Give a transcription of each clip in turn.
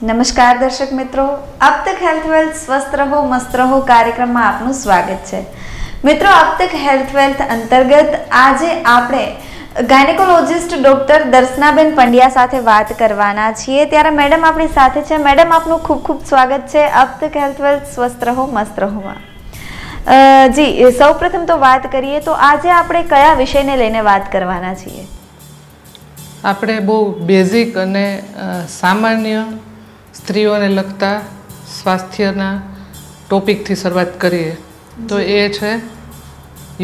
नमस्कार दर्शक मित्रों, अब तक हेल्थ वेल्थ स्वस्थ रहो मस्त रहो कार्यक्रम में आपનું સ્વાગત છે। મિત્રો, अब तक हेल्थ वेल्थ अंतर्गत આજે આપણે ગાયનેકોલોજિસ્ટ ડોક્ટર દર્શનાબેન પંડ્યા સાથે વાત કરવાના છીએ। ત્યારે મેડમ આપણી સાથે છે। મેડમ, આપનું ખૂબ ખૂબ સ્વાગત છે अब तक हेल्थ वेल्थ स्वस्थ रहो मस्त रहो માં। જી, સૌપ્રથમ તો વાત કરીએ તો આજે આપણે કયા વિષયને લઈને વાત કરવાના છીએ? આપણે બહુ બેઝિક અને સામાન્ય સ્ત્રીઓને લગતા સ્વાસ્થ્યના ટોપિકથી શરૂઆત કરીએ તો એ છે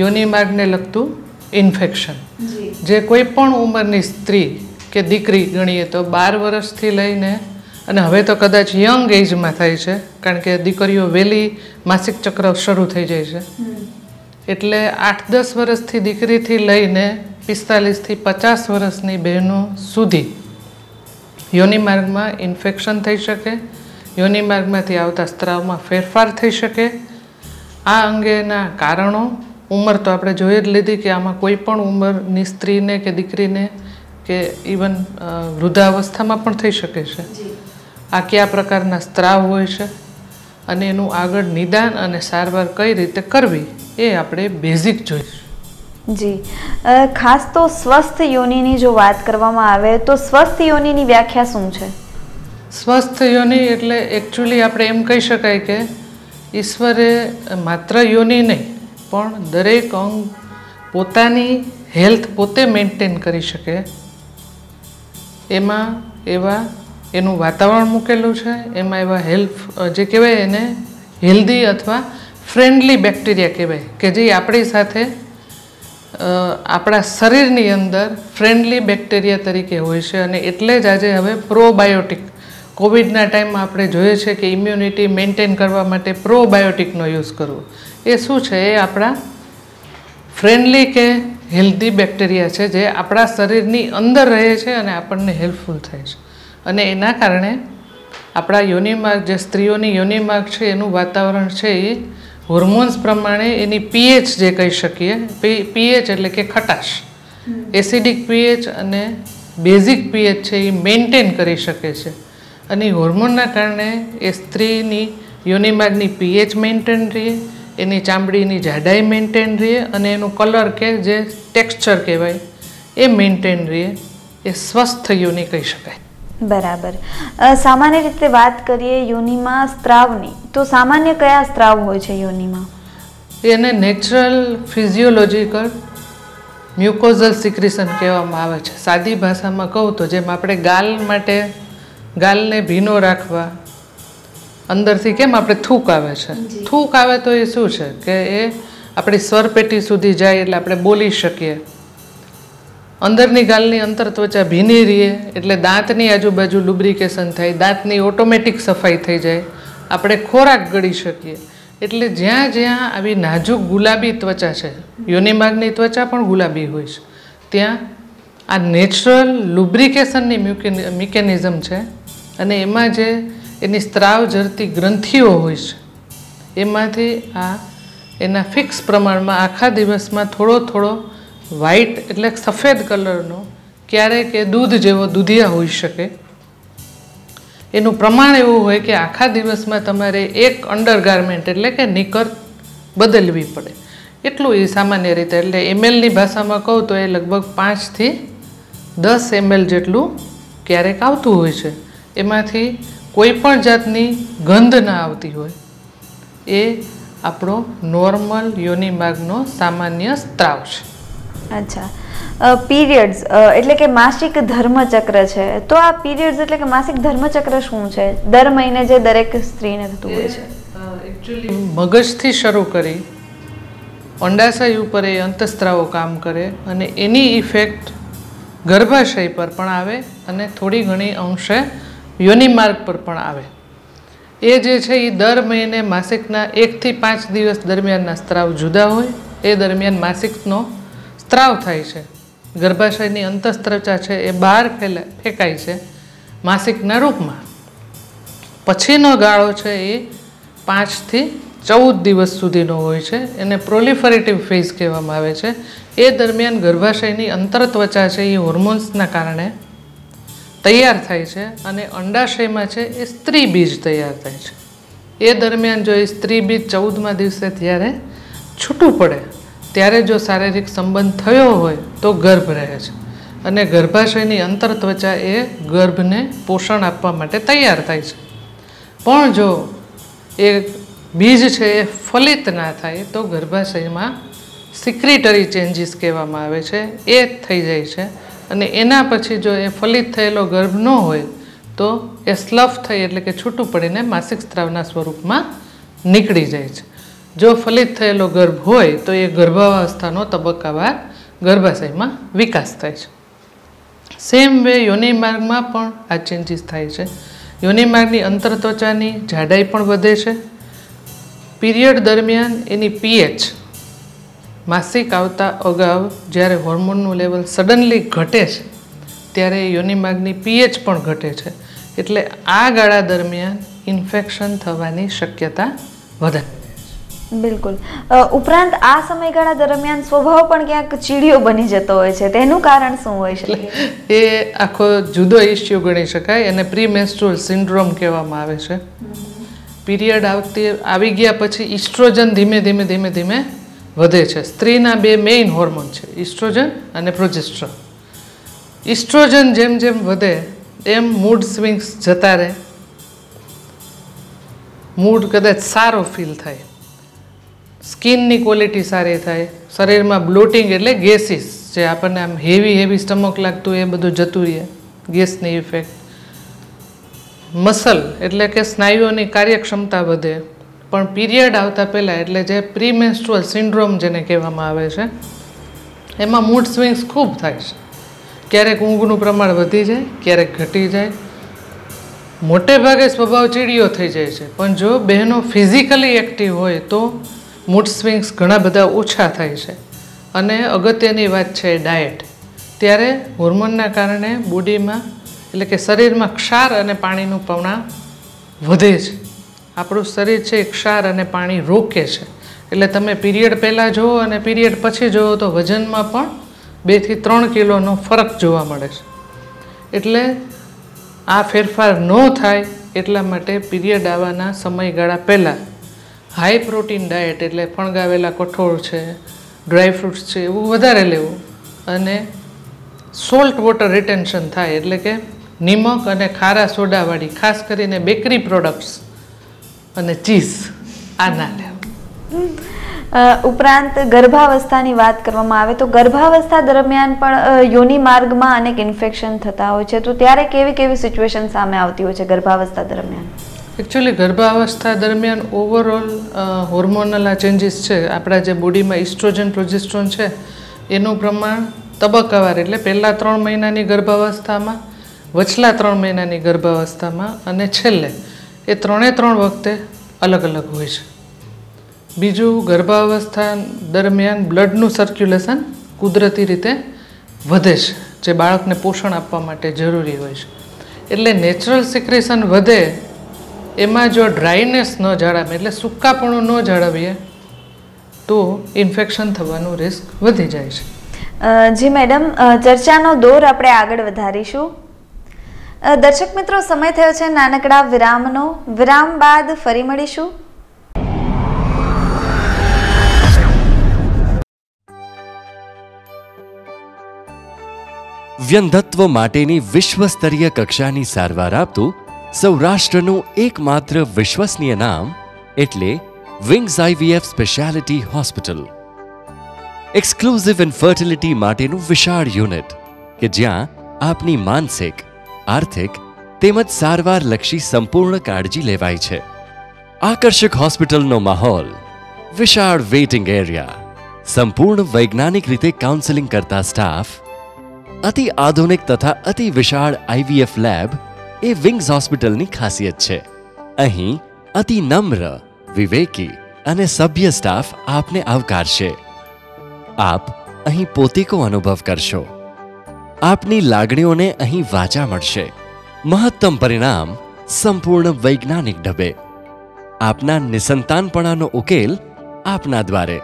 યોનિ માર્ગને લગતું ઇન્ફેક્શન। જે કોઈ પણ ઉંમરની સ્ત્રી કે દીકરી ગણીએ તો 12 વર્ષથી લઈને અને હવે તો કદાચ યંગ એજમાં થાય છે, કારણ કે દીકરીઓ વહેલી માસિક ચક્ર શરૂ થઈ જાય છે, એટલે 8-10 વર્ષથી દીકરીથી લઈને 45થી 50 વર્ષની બહેનો સુધી યોનિ માર્ગમાં ઇન્ફેક્શન થઈ શકે, યોનિ માર્ગમાંથી આવતા સ્ત્રાવમાં ફેરફાર થઈ શકે। આ અંગેના કારણો, ઉંમર તો આપણે જોઈ જ લીધી કે આમાં કોઈ પણ ઉંમરની સ્ત્રીને કે દીકરીને કે ઇવન વૃદ્ધાવસ્થામાં પણ થઈ શકે છે। આ કયા પ્રકારના સ્ત્રાવ હોય છે અને એનું આગળ નિદાન અને સારવાર કઈ રીતે કરવી એ આપણે બેઝિક જોઈશું। જી, ખાસ તો સ્વસ્થ યોનિની જો વાત કરવામાં આવે તો સ્વસ્થ યોનિની વ્યાખ્યા શું છે? સ્વસ્થ યોનિ એટલે એકચ્યુઅલી આપણે એમ કહી શકાય કે ઈશ્વરે માત્ર યોનિ નહીં પણ દરેક અંગ પોતાની હેલ્થ પોતે મેન્ટેન કરી શકે એમાં એવા એનું વાતાવરણ મૂકેલું છે, એમાં એવા હેલ્થ જે કહેવાય એને હેલ્ધી અથવા ફ્રેન્ડલી બેક્ટેરિયા કહેવાય કે જે આપણી સાથે આપણા શરીરની અંદર ફ્રેન્ડલી બેક્ટેરિયા તરીકે હોય છે। અને એટલે જ આજે હવે પ્રોબાયોટિક, કોવિડના ટાઈમમાં આપણે જોઈએ છે કે ઇમ્યુનિટી મેન્ટેન કરવા માટે પ્રોબાયોટિકનો યુઝ કરવો। એ શું છે? એ આપણા ફ્રેન્ડલી કે હેલ્ધી બેક્ટેરિયા છે જે આપણા શરીરની અંદર રહે છે અને આપણને હેલ્પફુલ થાય છે। અને એના કારણે આપણા યોનિ માર્ગ, જે સ્ત્રીઓની યોનિ માર્ગ છે એનું વાતાવરણ છે એ હોર્મોન્સ પ્રમાણે એની પીએચ જે કહી શકીએ, પીએચ એટલે કે ખટાશ, એસિડિક પીએચ અને બેઝિક પીએચ છે એ મેન્ટેન કરી શકે છે। અને હોર્મોનના કારણે એ સ્ત્રીની યોનિ માર્ગની પીએચ મેન્ટેન રહે, એની ચામડીની જાડાઈ મેન્ટેન રહે અને એનું કલર કે જે ટેક્સચર કહેવાય એ મેન્ટેન રહે। એ સ્વસ્થ યોનિ કહી શકાય। બરાબર। સામાન્ય રીતે વાત કરીએ યોનિમાં સ્ત્રાવની, તો સામાન્ય કયા સ્ત્રાવ હોય છે યોનિમાં? એને નેચરલ ફિઝિયોલોજીકલ મ્યુકોઝલ સિક્રેશન કહેવામાં આવે છે। સાદી ભાષામાં કહું તો જેમ આપણે ગાલ માટે ગાલને ભીનો રાખવા અંદરથી કેમ આપણે થૂક આવે છે, થૂક આવે તો એ શું છે કે એ આપણી સ્વરપેટી સુધી જાય એટલે આપણે બોલી શકીએ। અંદરની ગાલની અંતર ત્વચા ભીની રહે એટલે દાંતની આજુબાજુ લુબ્રિકેશન થાય, દાંતની ઓટોમેટિક સફાઈ થઈ જાય, આપણે ખોરાક ગળી શકીએ। એટલે જ્યાં જ્યાં આવી નાજુક ગુલાબી ત્વચા છે, યોનિ માર્ગની ત્વચા પણ ગુલાબી હોય છે, ત્યાં આ નેચરલ લુબ્રિકેશનની મિકેનિઝમ છે અને એમાં જે એની સ્ત્રાવ જરતી ગ્રંથિઓ હોય છે એમાંથી આ એના ફિક્સ પ્રમાણમાં આખા દિવસમાં થોડો થોડો વ્હાઈટ એટલે સફેદ કલરનો, ક્યારેક એ દૂધ જેવો દૂધિયા હોઈ શકે, એનું પ્રમાણ એવું હોય કે આખા દિવસમાં તમારે એક અંડરગાર્મેન્ટ એટલે કે નિકર બદલવી પડે, એટલું એ સામાન્ય રીતે, એટલે એમએલની ભાષામાં કહું તો એ લગભગ 5 થી 10 ml જેટલું ક્યારેક આવતું હોય છે। એમાંથી કોઈ પણ જાતની ગંધ ના આવતી હોય એ આપણો નોર્મલ યોનિ માર્ગનો સામાન્ય સ્ત્રાવ છે। અચ્છા, પીરિયડ્સ એટલે કે માસિક ધર્મચક્ર છે, તો આ પીરિયડ્સ એટલે કે માસિક ધર્મચક્ર શું છે? દર મહિને જે દરેક સ્ત્રીને થતું હોય છે? એકચ્યુઅલી મગજથી શરૂ કરી અંડાશય ઉપર એ અંતઃસ્ત્રાવો કામ કરે અને એની ઇફેક્ટ ગર્ભાશય પર પણ આવે અને થોડી ઘણી અંશે યોનિ માર્ગ પર પણ આવે। એ જે છે એ દર મહિને માસિકના 1 થી 5 દિવસ દરમિયાનના સ્ત્રાવ જુદા હોય, એ દરમિયાન માસિકનો સ્ત્રાવ થાય છે, ગર્ભાશયની અંતઃસ્ત્રચા છે એ બહાર ફેંકાય છે માસિકના રૂપમાં। પછીનો ગાળો છે એ 5 થી 14 દિવસ સુધીનો હોય છે, એને પ્રોલિફરેટિવ ફેઝ કહેવામાં આવે છે। એ દરમિયાન ગર્ભાશયની અંતરત્વચા છે એ હોર્મોન્સના કારણે તૈયાર થાય છે અને અંડાશયમાં છે એ સ્ત્રી બીજ તૈયાર થાય છે. એ દરમિયાન જો એ સ્ત્રી બીજ 14મા દિવસે જ્યારે છૂટું પડે ત્યારે જો શારીરિક સંબંધ થયો હોય તો ગર્ભ રહે છે અને ગર્ભાશયની અંતર ત્વચા એ ગર્ભને પોષણ આપવા માટે તૈયાર થાય છે. પણ જો એ બીજ છે એ ફલિત ના થાય તો ગર્ભાશયમાં સિક્રેટરી ચેન્જીસ કહેવામાં આવે છે એ થઈ જાય છે અને એના પછી જો એ ફલિત થયેલો ગર્ભ ન હોય તો એ સ્લફ થઈ એટલે કે છૂટું પડીને માસિક સ્ત્રાવના સ્વરૂપમાં નીકળી જાય છે. જો ફલિત થયેલો ગર્ભ હોય તો એ ગર્ભાવસ્થાનો તબક્કાવાર ગર્ભાશયમાં વિકાસ થાય છે. સેમ વે યોનિ માર્ગમાં પણ આ ચેન્જીસ થાય છે. યોનિ માર્ગની અંતરત્વચાની જાડાઈ પણ વધે છે. પીરિયડ દરમિયાન એની પીએચ માસિક આવતા અગાઉ જ્યારે હોર્મોનનું લેવલ સડનલી ઘટે છે ત્યારે યોનિ માર્ગની પીએચ પણ ઘટે છે. એટલે આ ગાળા દરમિયાન ઇન્ફેક્શન થવાની શક્યતા વધે. બિલકુલ. ઉપરાંત આ સમયગાળા દરમિયાન સ્વભાવ પણ ક્યાંક ચીડિયો બની જતો હોય છે, તેનું કારણ શું હોય છે? એ આખો જુદો ઇસ્યુ ગણી શકાય અને પ્રીમેન્સ્ટ્રુઅલ સિન્ડ્રોમ કહેવામાં આવે છે. પીરિયડ આવી ગયા પછી ઇસ્ટ્રોજન ધીમે ધીમે ધીમે ધીમે વધે છે. સ્ત્રીના 2 મેઇન હોર્મોન છે, ઇસ્ટ્રોજન અને પ્રોજેસ્ટ્રોન. ઇસ્ટ્રોજન જેમ જેમ વધે એમ મૂડ સ્વિંગ્સ જતા રહે, મૂડ કદાચ સારો ફીલ થાય, સ્કિનની ક્વોલિટી સારી થાય, શરીરમાં બ્લોટિંગ એટલે ગેસીસ જે આપણને આમ હેવી સ્ટમક લાગતું એ બધું જતું રહે, ગેસની ઇફેક્ટ. મસલ એટલે કે સ્નાયુઓની કાર્યક્ષમતા વધે. પણ પીરિયડ આવતા પહેલાં એટલે જે પ્રીમેન્સ્ટ્રુઅલ સિન્ડ્રોમ જેને કહેવામાં આવે છે એમાં મૂડ સ્વિંગ્સ ખૂબ થાય છે. ક્યારેક ઊંઘનું પ્રમાણ વધી જાય, ક્યારેક ઘટી જાય. મોટે ભાગે સ્વભાવ ચીડિયો થઈ જાય છે. પણ જો બહેનો ફિઝિકલી એક્ટિવ હોય તો મૂડ સ્વિંગ્સ ઘણા બધા ઓછા થાય છે. અને અગત્યની વાત છે ડાયટ. ત્યારે હોર્મોનના કારણે બોડીમાં એટલે કે શરીરમાં ક્ષાર અને પાણીનું પ્રમાણ વધે છે. આપણું શરીર છે એ ક્ષાર અને પાણી રોકે છે. એટલે તમે પીરિયડ પહેલાં જુઓ અને પીરિયડ પછી જુઓ તો વજનમાં પણ 2 થી 3 કિલોનો ફરક જોવા મળે છે. એટલે આ ફેરફાર ન થાય એટલા માટે પીરિયડ આવવાના સમયગાળા પહેલાં હાઈ પ્રોટીન ડાયટ એટલે ફણગાવેલા કઠોળ છે, ડ્રાય ફ્રૂટ્સ છે એવું વધારે લેવું અને સોલ્ટ વોટર રિટેન્શન થાય એટલે કે નિમક અને ખારા સોડાવાળી ખાસ કરીને બેકરી પ્રોડક્ટ્સ અને ચીઝ આ ના લેવું. ઉપરાંત ગર્ભાવસ્થાની વાત કરવામાં આવે તો ગર્ભાવસ્થા દરમિયાન પણ યોનિ માર્ગમાં અનેક ઇન્ફેક્શન થતા હોય છે, તો ત્યારે કેવી કેવી સિચ્યુએશન સામે આવતી હોય છે ગર્ભાવસ્થા દરમિયાન? એકચ્યુઅલી ગર્ભાવસ્થા દરમિયાન ઓવરઓલ હોર્મોનલ આ ચેન્જીસ છે, આપણા જે બોડીમાં ઇસ્ટ્રોજન પ્રોજેસ્ટ્રોન છે એનું પ્રમાણ તબક્કાવાર એટલે પહેલાં 3 મહિનાની ગર્ભાવસ્થામાં, વચલા 3 મહિનાની ગર્ભાવસ્થામાં અને છેલ્લે એ 3 વખતે અલગ અલગ હોય છે. બીજું, ગર્ભાવસ્થા દરમિયાન બ્લડનું સર્ક્યુલેશન કુદરતી રીતે વધે છે જે બાળકને પોષણ આપવા માટે જરૂરી હોય છે. એટલે નેચરલ સિક્રેશન વધે એમાં જો ડ્રાયનેસ ન જાળવીએ એટલે સૂકાપણું ન જાળવીએ તો ઇન્ફેક્શન થવાનું રિસ્ક વધી જાય છે. જી મેડમ, ચર્ચાનો દોર આપણે આગળ વધારીશું. દર્શક મિત્રો, સમય થયો છે નાનકડા વિરામનો. વિરામ બાદ ફરી મળીશું. વ્યંધત્વ માટેની વિશ્વસ્તરીય કક્ષાની સારવાર આપતું સૌરાષ્ટ્રનું એકમાત્ર વિશ્વસનીય નામ એટલે wings IVF speciality hospital. Exclusive infertility માટેનું વિશાળ યુનિટ કે જ્યાં આપની માનસિક, આર્થિક તેમજ સારવારલક્ષી સંપૂર્ણ કાળજી લેવાય છે. આકર્ષક હોસ્પિટલનો માહોલ, વિશાળ વેઇટિંગ એરિયા, સંપૂર્ણ વૈજ્ઞાનિક રીતે કાઉન્સેલિંગ કરતા સ્ટાફ, અતિ આધુનિક તથા અતિ વિશાળ IVF લેબ એ વિંગ્સ હોસ્પિટલની ખાસિયત છે. અહીં અતિ નમ્ર, વિવેકી અને સભ્ય સ્ટાફ આપને આવકારશે. આપ અહીં પોતીકો અનુભવ કરશો. આપની લાગણીઓને અહીં વાચા મળશે. મહત્તમ પરિણામ સંપૂર્ણ વૈજ્ઞાનિક ઢબે. આપના નિસંતાનપણાનો ઉકેલ આપના દ્વારે.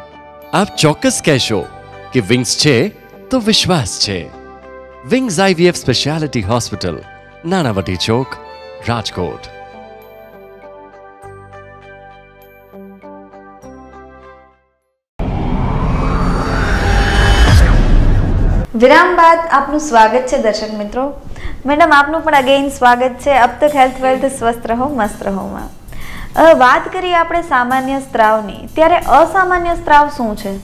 આપ ચોક્કસ કહેશો કે વિંગ્સ છે તો વિશ્વાસ છે. Wings IVF speciality hospital, Nanavati Chowk, Rajkot. વિરામ બાદ આપનું સ્વાગત છે દર્શક મિત્રો. મેડમ, આપનું પણ અગેઇન સ્વાગત છે અબ તક હેલ્થ વેલ્થ સ્વસ્થ રહો મસ્ત રહોમાં. વાત કરીએ આપણે સામાન્ય સ્ત્રાવની, ત્યારે અસામાન્ય સ્ત્રાવ શું છે?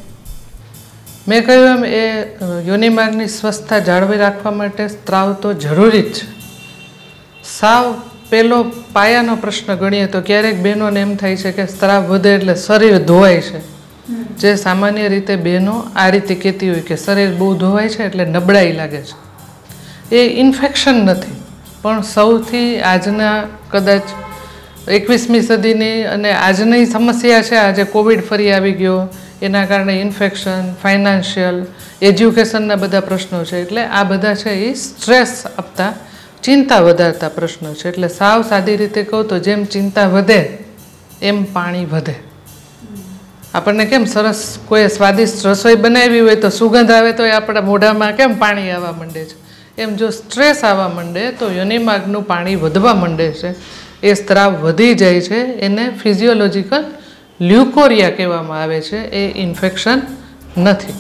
મેં કહ્યું એમ એ યોનિમાર્ગની સ્વસ્થતા જાળવી રાખવા માટે સ્ત્રાવ તો જરૂરી જ છે. સાવ પહેલો પાયાનો પ્રશ્ન ગણીએ તો ક્યારેક બહેનોને એમ થાય છે કે સ્ત્રાવ વધે એટલે શરીર ધોવાય છે. જે સામાન્ય રીતે બહેનો આ રીતે કહેતી હોય કે શરીર બહુ ધોવાય છે એટલે નબળાઈ લાગે છે. એ ઇન્ફેક્શન નથી, પણ સૌથી આજના કદાચ 21મી સદીની અને આજની સમસ્યા છે. આજે કોવિડ ફરી આવી ગયો, એના કારણે ઇન્ફેક્શન, ફાઇનાન્શિયલ, એજ્યુકેશનના બધા પ્રશ્નો છે. એટલે આ બધા છે એ સ્ટ્રેસ આપતા, ચિંતા વધારતા પ્રશ્નો છે. એટલે સાવ સાદી રીતે કહું તો જેમ ચિંતા વધે એમ પાણી વધે. આપણને કેમ સરસ કોઈ સ્વાદિષ્ટ રસોઈ બનાવી હોય તો સુગંધ આવે તો એ આપણા મોઢામાં કેમ પાણી આવવા માંડે છે, એમ જો સ્ટ્રેસ આવવા માંડે તો યોનિમાર્ગનું પાણી વધવા માંડે છે. એ સ્ત્રાવ વધી જાય છે, એને ફિઝિયોલોજિકલ લ્યુકોરિયા કહેવામાં આવે છે. એ ઇન્ફેક્શન નથી.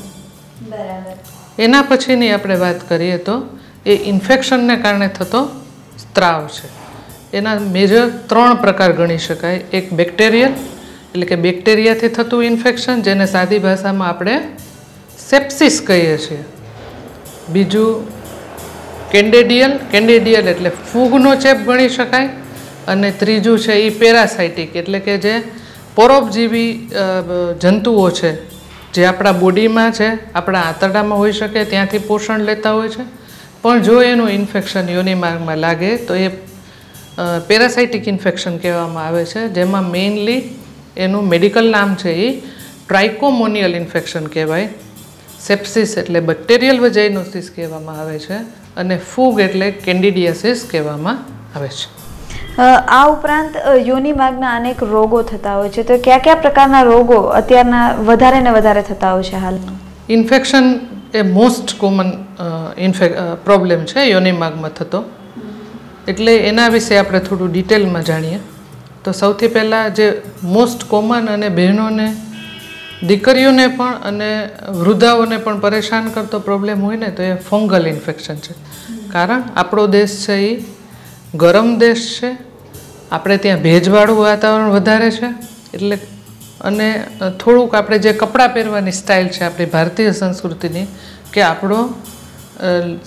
એના પછીની આપણે વાત કરીએ તો એ ઇન્ફેક્શનને કારણે થતો સ્ત્રાવ છે. એના મેજર 3 પ્રકાર ગણી શકાય. એક બેક્ટેરિયલ, એટલે કે બેક્ટેરિયાથી થતું ઇન્ફેક્શન, જેને સાદી ભાષામાં આપણે સેપ્સિસ કહીએ છીએ. બીજું કેન્ડિડિયલ એટલે ફૂગનો ચેપ ગણી શકાય. અને ત્રીજું છે એ પેરાસાઇટિક, એટલે કે જે પરોપજીવી જંતુઓ છે જે આપણા બોડીમાં છે, આપણા આંતરડામાં હોઈ શકે, ત્યાંથી પોષણ લેતા હોય છે. પણ જો એનું ઇન્ફેક્શન યોનિમાર્ગમાં લાગે તો એ પેરાસાઇટિક ઇન્ફેક્શન કહેવામાં આવે છે, જેમાં મેઇનલી એનું મેડિકલ નામ છે એ ટ્રાઇકોમોનિયલ ઇન્ફેક્શન કહેવાય. સેપ્સિસ એટલે બેક્ટેરિયલ વજાઇનોસિસ કહેવામાં આવે છે, અને ફૂગ એટલે કેન્ડિડિયાસિસ કહેવામાં આવે છે. આ ઉપરાંત યોનિમાર્ગના અનેક રોગો થતા હોય છે, તો કયા કયા પ્રકારના રોગો અત્યારના વધારે ને વધારે થતા હોય છે હાલમાં? ઇન્ફેક્શન એ મોસ્ટ કોમન પ્રોબ્લેમ છે યોનિમાર્ગમાં થતો. એટલે એના વિશે આપણે થોડું ડિટેલમાં જાણીએ તો સૌથી પહેલાં જે મોસ્ટ કોમન અને બહેનોને, દીકરીઓને પણ અને વૃદ્ધાઓને પણ પરેશાન કરતો પ્રોબ્લેમ હોય ને તો એ ફંગલ ઇન્ફેક્શન છે. કારણ આપણો દેશ છે એ ગરમ દેશ છે, આપણે ત્યાં ભેજવાળું વાતાવરણ વધારે છે. એટલે અને થોડુંક આપણે જે કપડાં પહેરવાની સ્ટાઇલ છે આપણી ભારતીય સંસ્કૃતિની, કે આપણો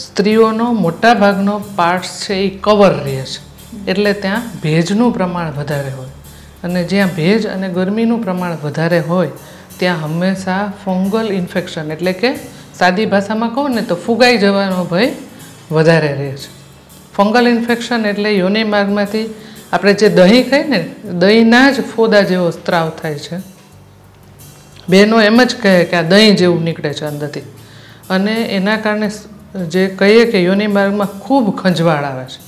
સ્ત્રીઓનો મોટા ભાગનો પાર્ટ્સ છે એ કવર રહે છે. એટલે ત્યાં ભેજનું પ્રમાણ વધારે હોય, અને જ્યાં ભેજ અને ગરમીનું પ્રમાણ વધારે હોય ત્યાં હંમેશા ફંગલ ઇન્ફેક્શન, એટલે કે સાદી ભાષામાં કહું ને તો ફુગાઈ જવાનો ભય વધારે રહે છે. ફંગલ ઇન્ફેક્શન એટલે યોનિમાર્ગમાંથી આપણે જે દહીં ખાઈએ ને, દહીંના જ ફોદા જેવો સ્ત્રાવ થાય છે. બહેનો એમ જ કહે કે આ દહીં જેવું નીકળે છે અંદરથી. અને એના કારણે જે કહીએ કે યોનિમાર્ગમાં ખૂબ ખંજવાળ આવે છે.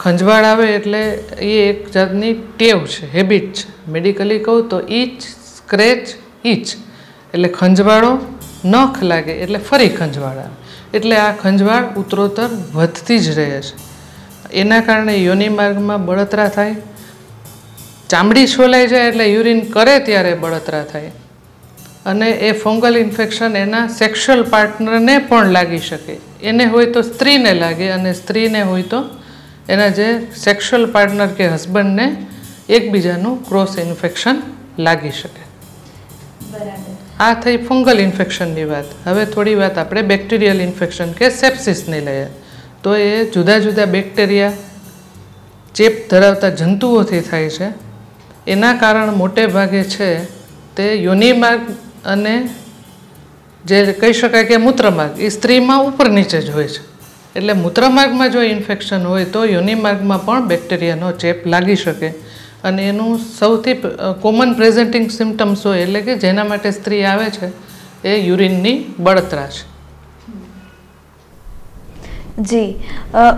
ખંજવાળ આવે એટલે એ એક જાતની ટેવ છે, હેબિટ છે. મેડિકલી કહું તો ઈચ સ્ક્રેચ ઈચ, એટલે ખંજવાળો નખ લાગે એટલે ફરી ખંજવાળ આવે. એટલે આ ખંજવાળ ઉત્તરોત્તર વધતી જ રહે છે. એના કારણે યોનિમાર્ગમાં બળતરા થાય, ચામડી છોલાઈ જાય એટલે યુરિન કરે ત્યારે બળતરા થાય. અને એ ફંગલ ઇન્ફેક્શન એના સેક્સ્યુઅલ પાર્ટનરને પણ લાગી શકે. એને હોય તો સ્ત્રીને લાગે, અને સ્ત્રીને હોય તો એના જે સેક્સ્યુઅલ પાર્ટનર કે હસબન્ડને એકબીજાનું ક્રોસ ઇન્ફેક્શન લાગી શકે. આ થઈ ફંગલ ઇન્ફેક્શનની વાત. હવે થોડી વાત આપણે બેક્ટેરિયલ ઇન્ફેક્શન કે સેપ્સિસની લઈએ. તો એ જુદા જુદા બેક્ટેરિયા, ચેપ ધરાવતા જંતુઓથી થાય છે. એના કારણ મોટે ભાગે છે તે યોનિમાર્ગ અને જે કહી શકાય કે મૂત્રમાર્ગ, એ સ્ત્રીમાં ઉપર નીચે જ હોય છે. એટલે મૂત્રમાર્ગમાં જો ઇન્ફેક્શન હોય તો યોનિમાર્ગમાં પણ બેક્ટેરિયાનો ચેપ લાગી શકે. અને એનું સૌથી કોમન પ્રેઝન્ટિંગ સિમ્ટમ્સ હોય, એટલે કે જેના માટે સ્ત્રી આવે છે, એ યુરિનની બળતરા છે. જી,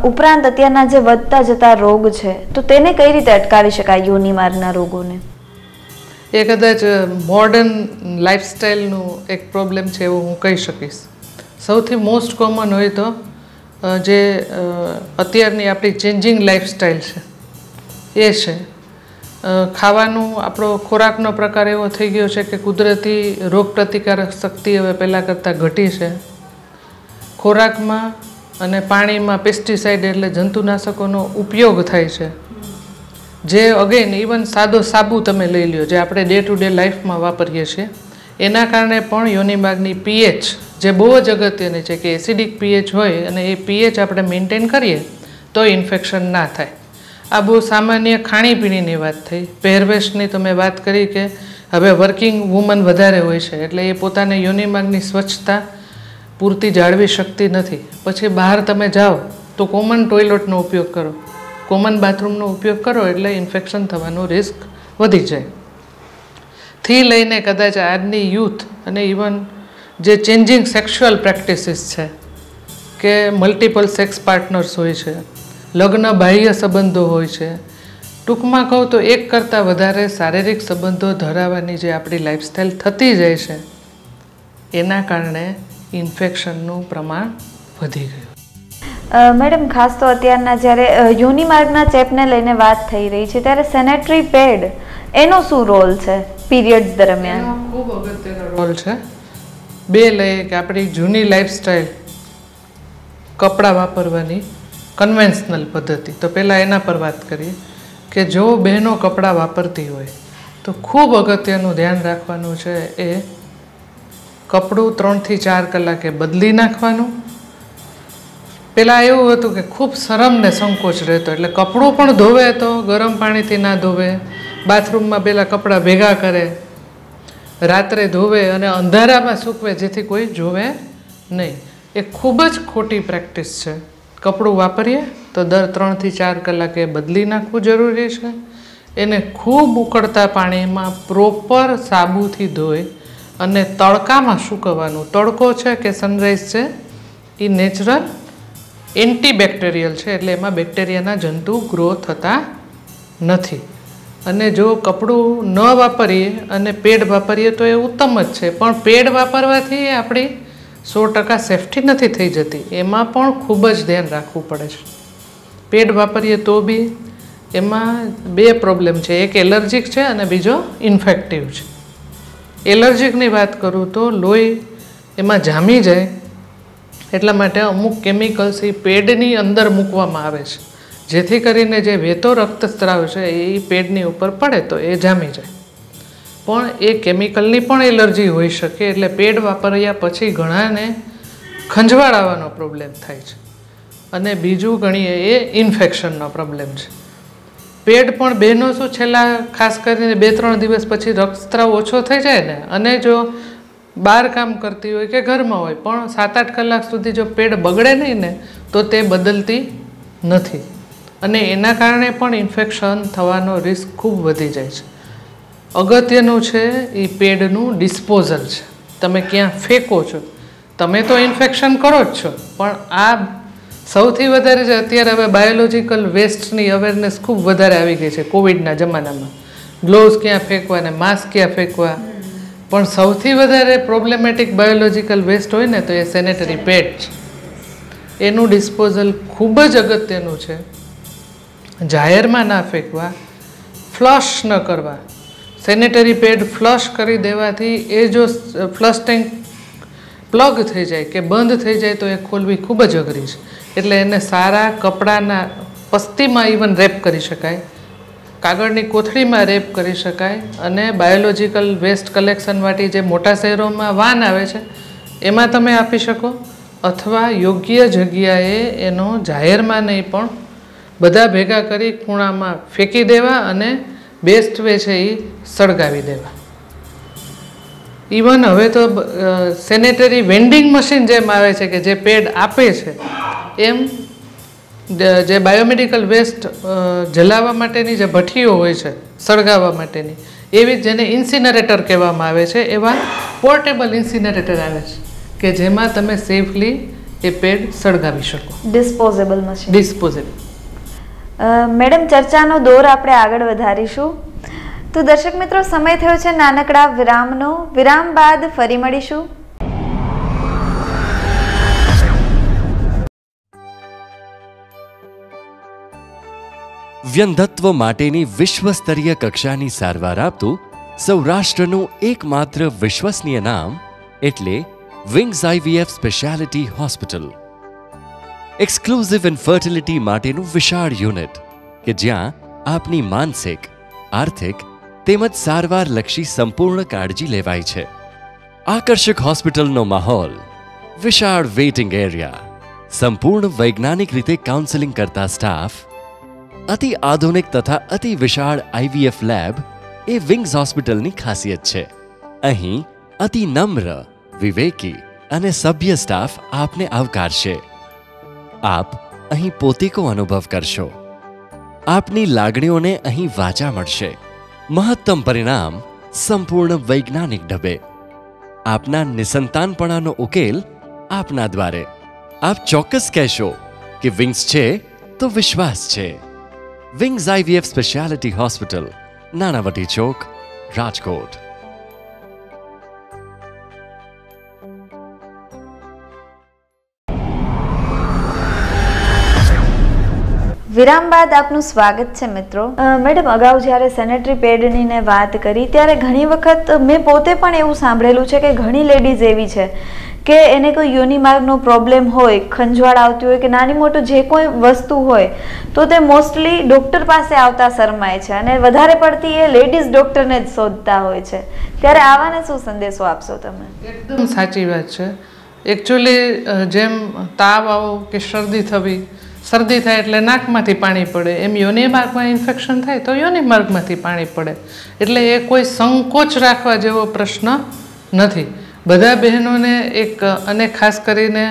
ઉપરાંત અત્યારના જે વધતા જતા રોગ છે તો તેને કઈ રીતે અટકાવી શકાય યોનિમાર્ગના રોગોને? એ કદાચ મોડર્ન લાઈફસ્ટાઈલનું એક પ્રોબ્લેમ છે એવું હું કહી શકીશ. સૌથી મોસ્ટ કોમન હોય તો જે અત્યારની આપણી ચેન્જિંગ લાઈફસ્ટાઈલ છે એ છે. ખાવાનું આપણો ખોરાકનો પ્રકાર એવો થઈ ગયો છે કે કુદરતી રોગપ્રતિકારક શક્તિ હવે પહેલાં કરતાં ઘટી છે. ખોરાકમાં અને પાણીમાં પેસ્ટિસાઇડ એટલે જંતુનાશકોનો ઉપયોગ થાય છે, જે અગેન ઇવન સાદો સાબુ તમે લઈ લ્યો જે આપણે ડે ટુ ડે લાઈફમાં વાપરીએ છીએ, એના કારણે પણ યોનિમાર્ગની પીએચ જે બહુ જ અગત્યની છે કે એસિડિક પીએચ હોય અને એ પીએચ આપણે મેન્ટેન કરીએ તો ઇન્ફેક્શન ના થાય. આ બહુ સામાન્ય ખાણીપીણીની વાત થઈ. પહેરવેશની તમે વાત કરી કે હવે વર્કિંગ વુમન વધારે હોય છે એટલે એ પોતાને યોનિમાર્ગની સ્વચ્છતા પૂરતી જાળવી શકતી નથી. પછી બહાર તમે જાઓ તો કોમન ટોયલેટનો ઉપયોગ કરો, કોમન બાથરૂમનો ઉપયોગ કરો એટલે ઇન્ફેક્શન થવાનો રિસ્ક વધી જાય. થી લઈને કદાચ આજની યુથ અને ઇવન જે ચેન્જિંગ સેક્સ્યુઅલ પ્રેક્ટિસીસ છે કે મલ્ટિપલ સેક્સ પાર્ટનર્સ હોય છે, લગ્ન બાહ્ય સંબંધો હોય છે, ટૂંકમાં કહું તો એક કરતાં વધારે શારીરિક સંબંધો ધરાવવાની જે આપણી લાઈફસ્ટાઈલ થતી જાય છે એના કારણે ઇન્ફેક્શનનું પ્રમાણ વધી ગયું. મેડમ, ખાસ તો અત્યારના જ્યારે યોનિમાર્ગના ચેપને લઈને વાત થઈ રહી છે ત્યારે સેનેટરી પેડ એનો શું રોલ છે પીરિયડ્સ દરમિયાન? એનો ખૂબ અગત્યનો રોલ છે. બે લઈએ કે આપણી જૂની લાઈફસ્ટાઈલ કપડાં વાપરવાની કન્વેન્શનલ પદ્ધતિ, તો પહેલાં એના પર વાત કરીએ કે જો બહેનો કપડાં વાપરતી હોય તો ખૂબ અગત્યનું ધ્યાન રાખવાનું છે એ કપડું 3 થી 4 કલાકે બદલી નાખવાનું. પહેલાં એવું હતું કે ખૂબ શરમ ને સંકોચ રહેતો એટલે કપડું પણ ધોવે તો ગરમ પાણીથી ના ધોવે, બાથરૂમમાં પહેલાં કપડાં ભેગા કરે, રાત્રે ધોવે અને અંધારામાં સૂકવે જેથી કોઈ જોવે નહીં. એ ખૂબ જ ખોટી પ્રેક્ટિસ છે. કપડું વાપરીએ તો દર 3 થી 4 કલાકે બદલી નાખવું જરૂરી છે. એને ખૂબ ઉકળતા પાણીમાં પ્રોપર સાબુથી ધોઈ અને તડકામાં સૂકવવાનું. તડકો છે કે સનરાઈઝ છે એ નેચરલ એન્ટીબેક્ટેરિયલ છે એટલે એમાં બેક્ટેરિયાના જંતુ ગ્રો થતા નથી. અને જો કપડું ન વાપરીએ અને પેડ વાપરીએ તો એ ઉત્તમ જ છે, પણ પેડ વાપરવાથી આપણી 100% સેફટી નથી થઈ જતી. એમાં પણ ખૂબ જ ધ્યાન રાખવું પડે છે. પેડ વાપરીએ તો બી એમાં 2 પ્રોબ્લેમ છે, એક એલર્જીક છે અને બીજો ઇન્ફેક્ટિવ છે. એલર્જીકની વાત કરું તો લોહી એમાં જામી જાય એટલા માટે અમુક કેમિકલ્સ એ પેડની અંદર મૂકવામાં આવે છે જેથી કરીને જે વહેતો રક્તસ્રાવ છે એ પેડની ઉપર પડે તો એ જામી જાય. પણ એ કેમિકલની પણ એલર્જી હોઈ શકે એટલે પેડ વાપર્યા પછી ઘણાને ખંજવાળ આવવાનો પ્રોબ્લેમ થાય છે. અને બીજું ગણીએ એ ઇન્ફેક્શનનો પ્રોબ્લેમ છે. પેડ પણ બહેનો શું છેલ્લા ખાસ કરીને 2-3 દિવસ પછી રક્તસ્રાવ ઓછો થઈ જાય ને, અને જો બહાર કામ કરતી હોય કે ઘરમાં હોય પણ 7-8 કલાક સુધી જો પેડ બગડે નહીં ને તો તે બદલતી નથી અને એના કારણે પણ ઇન્ફેક્શન થવાનો રિસ્ક ખૂબ વધી જાય છે. અગત્યનું છે એ પેડનું ડિસ્પોઝલ છે. તમે ક્યાં ફેંકો છો, તમે તો ઇન્ફેક્શન કરો જ છો પણ આ સૌથી વધારે છે. અત્યારે હવે બાયોલોજિકલ વેસ્ટની અવેરનેસ ખૂબ વધારે આવી ગઈ છે કોવિડના જમાનામાં. ગ્લોવ્સ ક્યાં ફેંકવા ને માસ્ક ક્યાં ફેંકવા, પણ સૌથી વધારે પ્રોબ્લેમેટિક બાયોલોજિકલ વેસ્ટ હોય ને તો એ સેનેટરી પેડ છે. એનું ડિસ્પોઝલ ખૂબ જ અગત્યનું છે. જાહેરમાં ના ફેંકવા, ફ્લશ ન કરવા. સેનેટરી પેડ ફ્લશ કરી દેવાથી એ જો ફ્લશ ટેન્ક પ્લગ થઈ જાય કે બંધ થઈ જાય તો એ ખોલવી ખૂબ જ અઘરી છે. એટલે એને સારા કપડાના પસ્તીમાં ઇવન રેપ કરી શકાય, કાગળની કોથળીમાં રેપ કરી શકાય અને બાયોલોજિકલ વેસ્ટ કલેક્શન માટે જે મોટા શહેરોમાં વાન આવે છે એમાં તમે આપી શકો અથવા યોગ્ય જગ્યાએ એનો જાહેરમાં નહીં પણ બધા ભેગા કરી ખૂણામાં ફેંકી દેવા અને બેસ્ટ વે છે એ સળગાવી દેવા. ઇવન હવે તો સેનેટરી વેન્ડિંગ મશીન જેમ આવે છે કે જે પેડ આપે છે એમ જે બાયોમેડિકલ વેસ્ટ જલાવવા માટેની જે ભઠ્ઠીઓ હોય છે સળગાવવા માટેની એવી જેને ઇન્સિનરેટર કહેવામાં આવે છે એવા પોર્ટેબલ ઇન્સિનરેટર આવે છે કે જેમાં તમે સેફલી એ પેડ સળગાવી શકો. Disposable machine. ડિસ્પોઝેબલ. મેડમ, ચર્ચાનો દોર આપણે આગળ વધારીશું. તો દર્શક મિત્રો, સમય થયો છે નાનકડા વિરામનો. વિરામ બાદ ફરી મળીશું. વ્યંધત્વ માટેની વિશ્વસ્તરીય કક્ષાની સારવાર આપતું સૌરાષ્ટ્રનું એકમાત્ર વિશ્વસનીય નામ એટલે wings IVF speciality hospital. Exclusive infertility માટેનું વિશાળ યુનિટ કે જ્યાં આપની માનસિક, આર્થિક તેમજ સારવારલક્ષી સંપૂર્ણ કાળજી લેવાય છે. આકર્ષક હોસ્પિટલનો માહોલ, વિશાળ વેઇટિંગ એરિયા, સંપૂર્ણ વૈજ્ઞાનિક રીતે કાઉન્સેલિંગ કરતા સ્ટાફ, અતિ આધુનિક તથા અતિ વિશાળ IVF લેબ એ વિંગ્સ હોસ્પિટલની ખાસિયત છે. અહીં અતિ નમ્ર, વિવેકી અને સભ્ય સ્ટાફ આપને આવકારશે. આપ અહીં પોતીકો અનુભવ કરશો. આપની લાગણીઓને અહીં વાચા મળશે. મહત્તમ પરિણામ સંપૂર્ણ વૈજ્ઞાનિક ઢબે. આપના નિસંતાનપણાનો ઉકેલ આપના દ્વારે. આપ ચોક્કસ કહેશો કે વિંગ્સ છે તો વિશ્વાસ છે. Wings IVF speciality hospital, Nanavati Chowk, Rajkot. વિરામ બાદ આપનું સ્વાગત છે મિત્રો. મેડમ, અગાઉ જ્યારે સેનેટરી પેડની ને વાત કરી ત્યારે ઘણી વખત મેં પોતે પણ એવું સાંભળેલું છે કે ઘણી લેડીઝ એવી છે કે એને કોઈ યોની માર્ગનો પ્રોબ્લેમ હોય, ખંજવાળ આવતી હોય કે નાની મોટું જે કોઈ વસ્તુ હોય તો તે મોસ્ટલી ડૉક્ટર પાસે આવતા શરમાય છે અને વધારે પડતી એ લેડીઝ ડૉક્ટરને જ શોધતા હોય છે. ત્યારે આવાને શું સંદેશો આપશો તમે? એકદમ સાચી વાત છે. એકચ્યુઅલી જેમ તાવ આવો કે શરદી થવી, શરદી થાય એટલે નાકમાંથી પાણી પડે, એમ યોની માર્ગમાં ઇન્ફેક્શન થાય તો યોની માર્ગમાંથી પાણી પડે. એટલે એ કોઈ સંકોચ રાખવા જેવો પ્રશ્ન નથી. બધા બહેનોને એક, અને ખાસ કરીને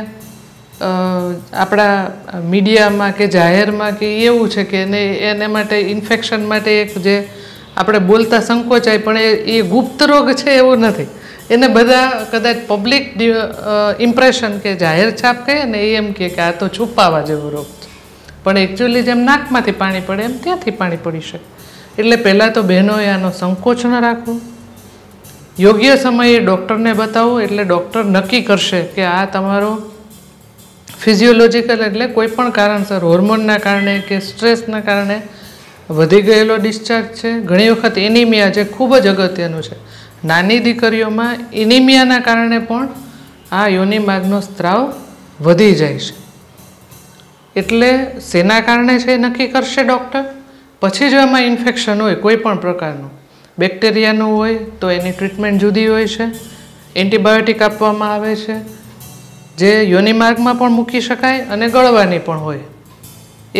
આપણા મીડિયામાં કે જાહેરમાં કે એવું છે કે એને માટે ઇન્ફેક્શન માટે એક જે આપણે બોલતા સંકોચાય પણ એ ગુપ્ત રોગ છે એવું નથી. એને બધા કદાચ પબ્લિક ઇમ્પ્રેશન કે જાહેર છાપ કહીએ ને એ એમ કે આ તો છુપાવા જેવો રોગ છે, પણ એકચ્યુઅલી જેમ નાકમાંથી પાણી પડે એમ ત્યાંથી પાણી પડી શકે. એટલે પહેલાં તો બહેનોએ આનો સંકોચ ન રાખવો. યોગ્ય સમયે ડૉક્ટરને બતાવો એટલે ડૉક્ટર નક્કી કરશે કે આ તમારો ફિઝિયોલોજીકલ એટલે કોઈ પણ કારણસર હોર્મોનના કારણે કે સ્ટ્રેસના કારણે વધી ગયેલો ડિસ્ચાર્જ છે. ઘણી વખત એનિમિયા જે ખૂબ જ અગત્યનું છે, નાની દીકરીઓમાં એનિમિયાના કારણે પણ આ યોની માર્ગનો સ્ત્રાવ વધી જાય છે. એટલે શેના કારણે છે એ નક્કી કરશે ડૉક્ટર. પછી જો એમાં ઇન્ફેક્શન હોય કોઈ પણ પ્રકારનું, બેક્ટેરિયાનું હોય તો એની ટ્રીટમેન્ટ જુદી હોય છે. એન્ટીબાયોટિક આપવામાં આવે છે જે યોની માર્ગમાં પણ મૂકી શકાય અને ગળવાની પણ હોય.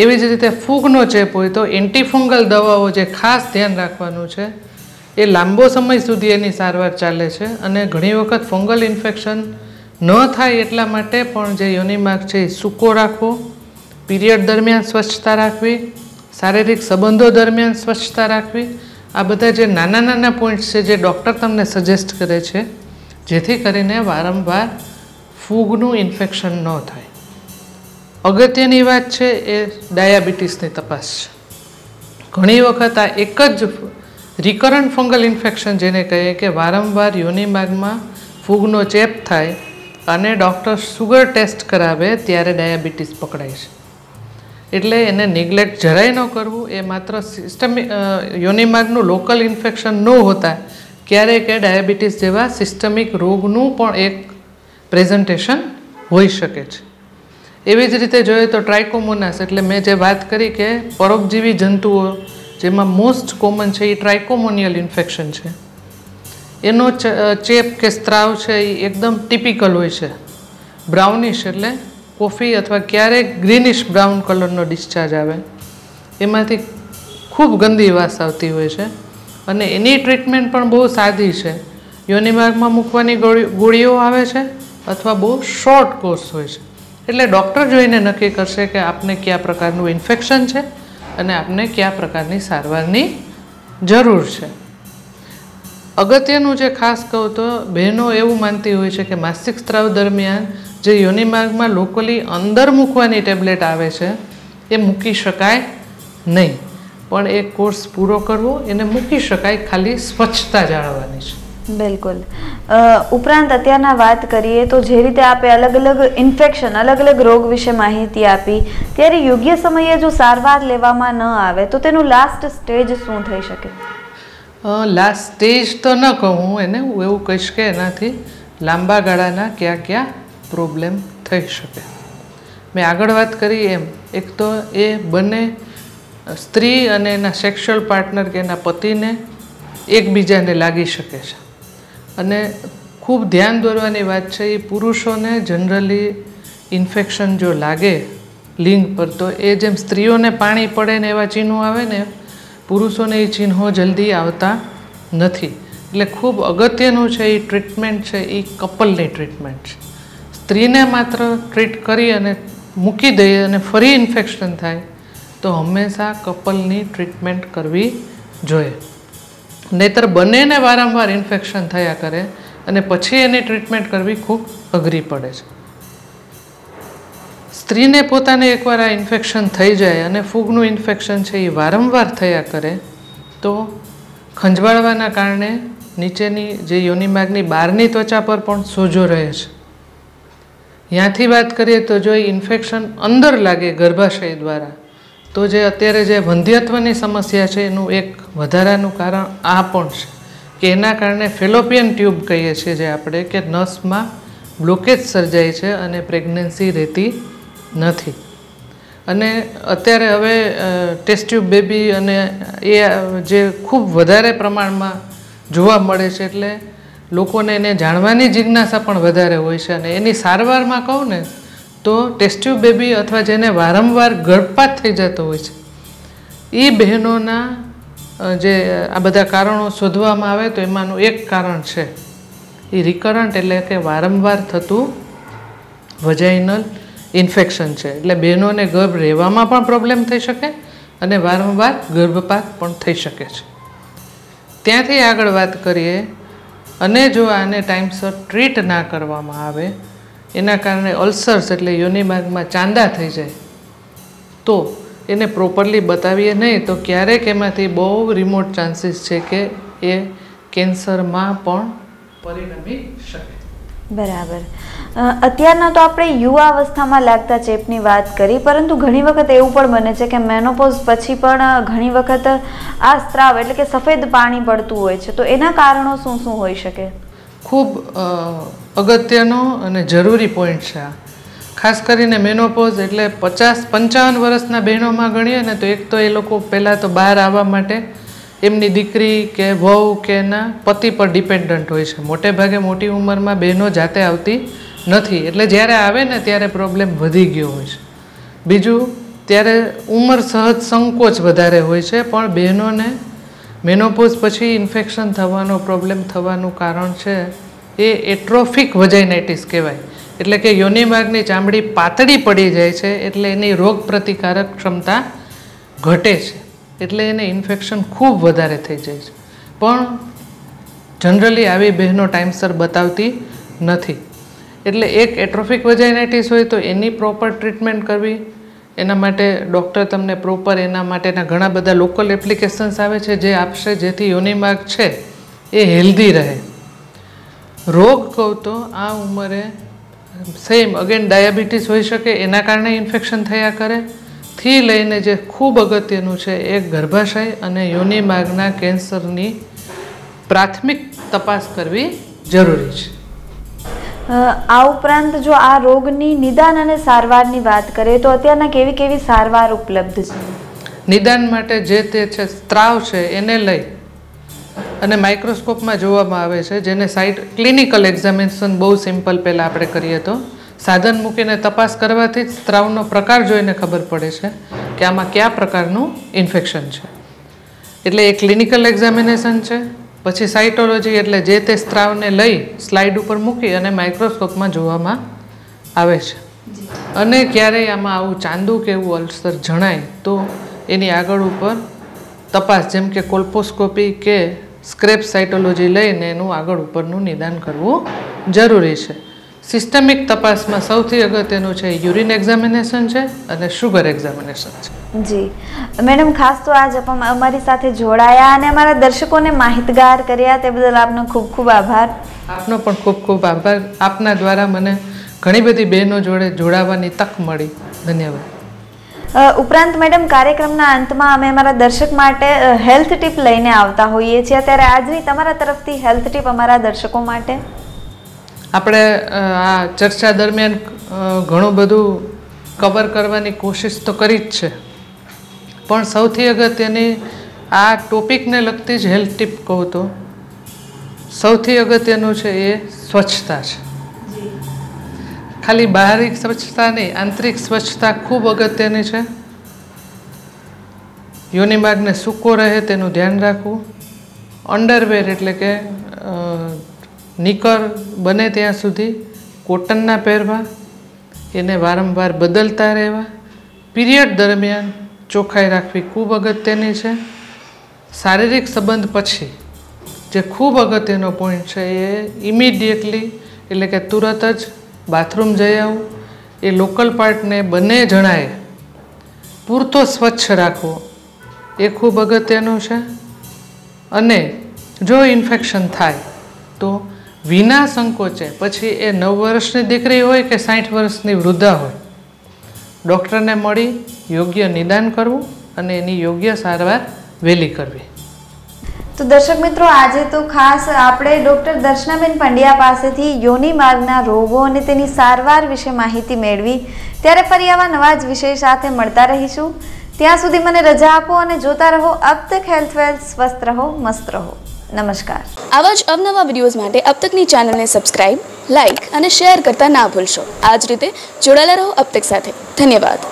એવી જ રીતે ફૂગનો ચેપ હોય તો એન્ટીફંગલ દવાઓ જે ખાસ ધ્યાન રાખવાનું છે, એ લાંબો સમય સુધી એની સારવાર ચાલે છે. અને ઘણી વખત ફંગલ ઇન્ફેક્શન ન થાય એટલા માટે પણ જે યોની માર્ગ છે એ સૂકો રાખવો, પીરિયડ દરમિયાન સ્વચ્છતા રાખવી, શારીરિક સંબંધો દરમિયાન સ્વચ્છતા રાખવી, આ બધા જે નાના નાના પોઈન્ટ્સ છે જે ડૉક્ટર તમને સજેસ્ટ કરે છે જેથી કરીને વારંવાર ફૂગનું ઇન્ફેક્શન ન થાય. અગત્યની વાત છે એ ડાયાબિટીસની તપાસ છે. ઘણી વખત આ એક જ રિકરન્ટ ફંગલ ઇન્ફેક્શન જેને કહીએ કે વારંવાર યોની માર્ગમાં ફૂગનો ચેપ થાય અને ડૉક્ટર સુગર ટેસ્ટ કરાવે ત્યારે ડાયાબિટીસ પકડાય છે. એટલે એને નિગ્લેક્ટ જરાય ન કરવું. એ માત્ર સિસ્ટમિક યોની માર્ગનું લોકલ ઇન્ફેક્શન ન હોતા ક્યારેક એ ડાયાબિટીસ જેવા સિસ્ટમિક રોગનું પણ એક પ્રેઝન્ટેશન હોઈ શકે છે. એવી જ રીતે જોઈએ તો ટ્રાઇકોમોનાસ એટલે મેં જે વાત કરી કે પરોપજીવી જંતુઓ જેમાં મોસ્ટ કોમન છે એ ટ્રાઇકોમોનિયલ ઇન્ફેક્શન છે. એનો ચેપ કે સ્ત્રાવ છે એ એકદમ ટિપિકલ હોય છે. બ્રાઉનિશ એટલે કોફી અથવા ક્યારેક ગ્રીનિશ બ્રાઉન કલરનો ડિસ્ચાર્જ આવે, એમાંથી ખૂબ ગંદી વાસ આવતી હોય છે. અને એની ટ્રીટમેન્ટ પણ બહુ સાદી છે. યોની માર્ગમાં મૂકવાની ગોળીઓ આવે છે અથવા બહુ શોર્ટ કોર્સ હોય છે. એટલે ડૉક્ટર જોઈને નક્કી કરશે કે આપને કયા પ્રકારનું ઇન્ફેક્શન છે અને આપને કયા પ્રકારની સારવારની જરૂર છે. અગત્યનું જે ખાસ કહું તો બહેનો એવું માનતી હોય છે કે માસિક સ્ત્રાવ દરમિયાન જે યોની માર્ગમાં લોકલી અંદર મૂકવાની ટેબ્લેટ આવે છે એ મૂકી શકાય નહીં, પણ એ કોર્સ પૂરો કરવો એને મૂકી શકાય, ખાલી સ્વચ્છતા જાળવવાની છે. બિલકુલ. ઉપરાંત અત્યારના વાત કરીએ તો જે રીતે આપે અલગ અલગ ઇન્ફેક્શન, અલગ અલગ રોગ વિશે માહિતી આપી, ત્યારે યોગ્ય સમયે જો સારવાર લેવામાં ન આવે તો તેનું લાસ્ટ સ્ટેજ શું થઈ શકે? લાસ્ટ સ્ટેજ તો ન કહું હું એને, હું એવું કહીશ કે એનાથી લાંબા ગાળાના ક્યાં પ્રોબ્લેમ થઈ શકે. મેં આગળ વાત કરી એમ, એક તો એ બંને સ્ત્રી અને એના સેક્સ્યુઅલ પાર્ટનર કે એના પતિને એકબીજાને લાગી શકે છે. અને ખૂબ ધ્યાન દોરવાની વાત છે, એ પુરુષોને જનરલી ઇન્ફેક્શન જો લાગે લિંગ પર તો એ જેમ સ્ત્રીઓને પાણી પડે ને એવા ચિહ્નો આવે ને, પુરુષોને એ ચિહ્નો જલ્દી આવતા નથી. એટલે ખૂબ અગત્યનું છે એ ટ્રીટમેન્ટ છે, એ કપલની ટ્રીટમેન્ટ છે. સ્ત્રીને માત્ર ટ્રીટ કરી અને મૂકી દઈએ અને ફરી ઇન્ફેક્શન થાય તો હંમેશા કપલની ટ્રીટમેન્ટ કરવી જોઈએ. નહીંતર બંનેને વારંવાર ઇન્ફેક્શન થયા કરે અને પછી એની ટ્રીટમેન્ટ કરવી ખૂબ અઘરી પડે છે. સ્ત્રીને પોતાને એકવાર આ ઇન્ફેક્શન થઈ જાય અને ફૂગનું ઇન્ફેક્શન છે એ વારંવાર થયા કરે તો ખંજવાળવાના કારણે નીચેની જે યોનિમાર્ગની બહારની ત્વચા પર પણ સોજો રહે છે. ત્યાંથી વાત કરીએ તો જો એ ઇન્ફેક્શન અંદર લાગે ગર્ભાશય દ્વારા તો જે અત્યારે જે વંધ્યત્વની સમસ્યા છે એનું એક વધારાનું કારણ આ પણ છે કે એના કારણે ફેલોપિયન ટ્યુબ કહીએ છીએ જે આપણે, કે નસમાં બ્લોકેજ સર્જાય છે અને પ્રેગ્નન્સી રહેતી નથી. અને અત્યારે હવે ટેસ્ટ ટ્યુબ બેબી અને એ જે ખૂબ વધારે પ્રમાણમાં જોવા મળે છે, એટલે લોકોને એને જાણવાની જિજ્ઞાસા પણ વધારે હોય છે. અને એની સારવારમાં કહું ને તો ટેસ્ટ ટ્યુબ બેબી અથવા જેને વારંવાર ગર્ભપાત થઈ જતો હોય છે એ બહેનોના જે આ બધા કારણો શોધવામાં આવે તો એમાંનું એક કારણ છે એ રિકરન્ટ, એટલે કે વારંવાર થતું વજાઇનલ ઇન્ફેક્શન છે. એટલે બહેનોને ગર્ભ રહેવામાં પણ પ્રોબ્લેમ થઈ શકે અને વારંવાર ગર્ભપાત પણ થઈ શકે છે. ત્યાંથી આગળ વાત કરીએ, અને જો આને ટાઈમસર ટ્રીટ ના કરવામાં આવે એના કારણે અલ્સર્સ એટલે યોનિમાર્ગમાં ચાંદા થઈ જાય તો એને પ્રોપરલી બતાવીએ નહીં તો ક્યારેક એમાંથી બહુ રિમોટ ચાન્સીસ છે કે એ કેન્સરમાં પણ પરિણમી શકે. બરાબર. અત્યારના તો આપણે યુવા અવસ્થામાં લાગતા ચેપની વાત કરી, પરંતુ ઘણી વખત એવું પણ બને છે કે મેનોપોઝ પછી પણ ઘણી વખત આ સ્ત્રાવ એટલે કે સફેદ પાણી પડતું હોય છે, તો એના કારણો શું શું હોઈ શકે? ખૂબ અગત્યનો અને જરૂરી પોઈન્ટ છે આ. ખાસ કરીને મેનોપોઝ એટલે 50-55 વર્ષના બહેનોમાં ગણીએ ને તો એક તો એ લોકો પહેલાં તો બહાર આવવા માટે એમની દીકરી કે વહુ કે એના પતિ પર ડિપેન્ડન્ટ હોય છે. મોટે ભાગે મોટી ઉંમરમાં બહેનો જાતે આવતી નથી, એટલે જ્યારે આવે ને ત્યારે પ્રોબ્લેમ વધી ગયો હોય છે. બીજું, ત્યારે ઉંમર સહજ સંકોચ વધારે હોય છે, પણ બહેનોને મેનોપોઝ પછી ઇન્ફેક્શન થવાનો પ્રોબ્લેમ થવાનું કારણ છે એ એટ્રોફિક વજાઇનાઇટિસ કહેવાય. એટલે કે યોનિમાર્ગની ચામડી પાતળી પડી જાય છે, એટલે એની રોગ પ્રતિકારક ક્ષમતા ઘટે છે, એટલે એને ઇન્ફેક્શન ખૂબ વધારે થઈ જાય છે. પણ જનરલી આવી બહેનો ટાઈમસર બતાવતી નથી. એટલે એક એટ્રોફિક વજાઇનાઇટિસ હોય તો એની પ્રોપર ટ્રીટમેન્ટ કરવી, એના માટે ડૉક્ટર તમને પ્રોપર એના માટેના ઘણા બધા લોકલ એપ્લિકેશન્સ આવે છે જે આપશે, જેથી યોનિમાર્ગ છે એ હેલ્ધી રહે. રોગ કહું તો આ ઉંમરે સેમ અગેન ડાયાબિટીસ હોઈ શકે, એના કારણે ઇન્ફેક્શન થયા કરે, થી લઈને જે ખૂબ અગત્યનું છે એ ગર્ભાશય અને યોનિમાર્ગના કેન્સરની પ્રાથમિક તપાસ કરવી જરૂરી છે. આ ઉપરાંત જો આ રોગની નિદાન અને સારવારની વાત કરીએ તો અત્યારના કેવી કેવી સારવાર ઉપલબ્ધ છે? નિદાન માટે જે તે છે સ્ત્રાવ છે એને લઈ અને માઇક્રોસ્કોપમાં જોવામાં આવે છે, જેને સાઇટ ક્લિનિકલ એક્ઝામિનેશન બહુ સિમ્પલ પહેલાં આપણે કરીએ તો સાધન મૂકીને તપાસ કરવાથી જ સ્ત્રાવનો પ્રકાર જોઈને ખબર પડે છે કે આમાં કયા પ્રકારનું ઇન્ફેક્શન છે. એટલે એ ક્લિનિકલ એક્ઝામિનેશન છે. પછી સાઇટોલોજી એટલે જે તે સ્ત્રાવને લઈ સ્લાઇડ ઉપર મૂકી અને માઇક્રોસ્કોપમાં જોવામાં આવે છે. અને ક્યારેય આમાં આવું ચાંદું કે એવું અલ્સર જણાય તો એની આગળ ઉપર તપાસ, જેમ કે કોલ્પોસ્કોપી કે સ્ક્રેપ સાઇટોલોજી લઈને એનું આગળ ઉપરનું નિદાન કરવું જરૂરી છે. સિસ્ટમિક તપાસમાં સૌથી અગત્યનું છે યુરિન એક્ઝામિનેશન છે અને શુગર એક્ઝામિનેશન છે. જી મેડમ, ખાસ તો આજ અમારી સાથે જોડાયા અને અમારા દર્શકોને માહિતગાર કર્યા તે બદલ આપનો ખૂબ ખૂબ આભાર. આપનો પણ ખૂબ ખૂબ આભાર. આપના દ્વારા મને ઘણી બધી બહેનો જોડે જોડાવાની તક મળી. ધન્યવાદ. ઉપરાંત મેડમ, કાર્યક્રમના અંતમાં અમે અમારા દર્શક માટે હેલ્થ ટીપ લઈને આવતા હોઈએ છીએ. ત્યારે આજની તમારા તરફથી હેલ્થ ટીપ અમારા દર્શકો માટે. આપણે આ ચર્ચા દરમિયાન ઘણું બધું કવર કરવાની કોશિશ તો કરી જ છે, પણ સૌથી અગત્યની આ ટોપિકને લગતી જ હેલ્થ ટીપ કહું તો સૌથી અગત્યનું છે એ સ્વચ્છતા છે. ખાલી બાહરિક સ્વચ્છતા નહીં, આંતરિક સ્વચ્છતા ખૂબ અગત્યની છે. યોનિમાર્ગને સૂકો રહે તેનું ધ્યાન રાખવું. અંડરવેર એટલે કે નિકર બને ત્યાં સુધી કોટનના પહેરવા, એને વારંવાર બદલતા રહેવા. પીરિયડ દરમિયાન ચોખ્ખાઈ રાખવી ખૂબ અગત્યની છે. શારીરિક સંબંધ પછી જે ખૂબ અગત્યનો પોઈન્ટ છે એ ઇમિડિયેટલી એટલે કે તુરત જ બાથરૂમ જઈ આવું. એ લોકલ પાર્ટને બંને જણાએ પૂરતો સ્વચ્છ રાખવો એ ખૂબ અગત્યનું છે. અને જો ઇન્ફેક્શન થાય તો વિના સંકોચે, પછી એ 9 વર્ષની દીકરી હોય કે 60 વર્ષની વૃદ્ધા હોય, ડૉક્ટરને મળી યોગ્ય નિદાન કરવું અને એની યોગ્ય સારવાર વહેલી કરવી. તો દર્શક મિત્રો, આજે તો ખાસ આપણે ડૉક્ટર દર્શનાબેન પંડ્યા પાસેથી યોનિ માર્ગના રોગો અને તેની સારવાર વિશે માહિતી મેળવી. ત્યારે ફરી આવા નવા જ વિષય સાથે મળતા રહીશું. ત્યાં સુધી મને રજા આપો અને જોતા રહો અબ તક હેલ્થ વેલ્થ. સ્વસ્થ રહો, મસ્ત રહો. નમસ્કાર. આવા જ અવનવા વિડીયોઝ માટે અબ તકની ચેનલને સબસ્ક્રાઇબ, લાઇક અને શેર કરતા ના ભૂલશો. આ જ રીતે જોડાયેલા રહો અબ તક સાથે. ધન્યવાદ.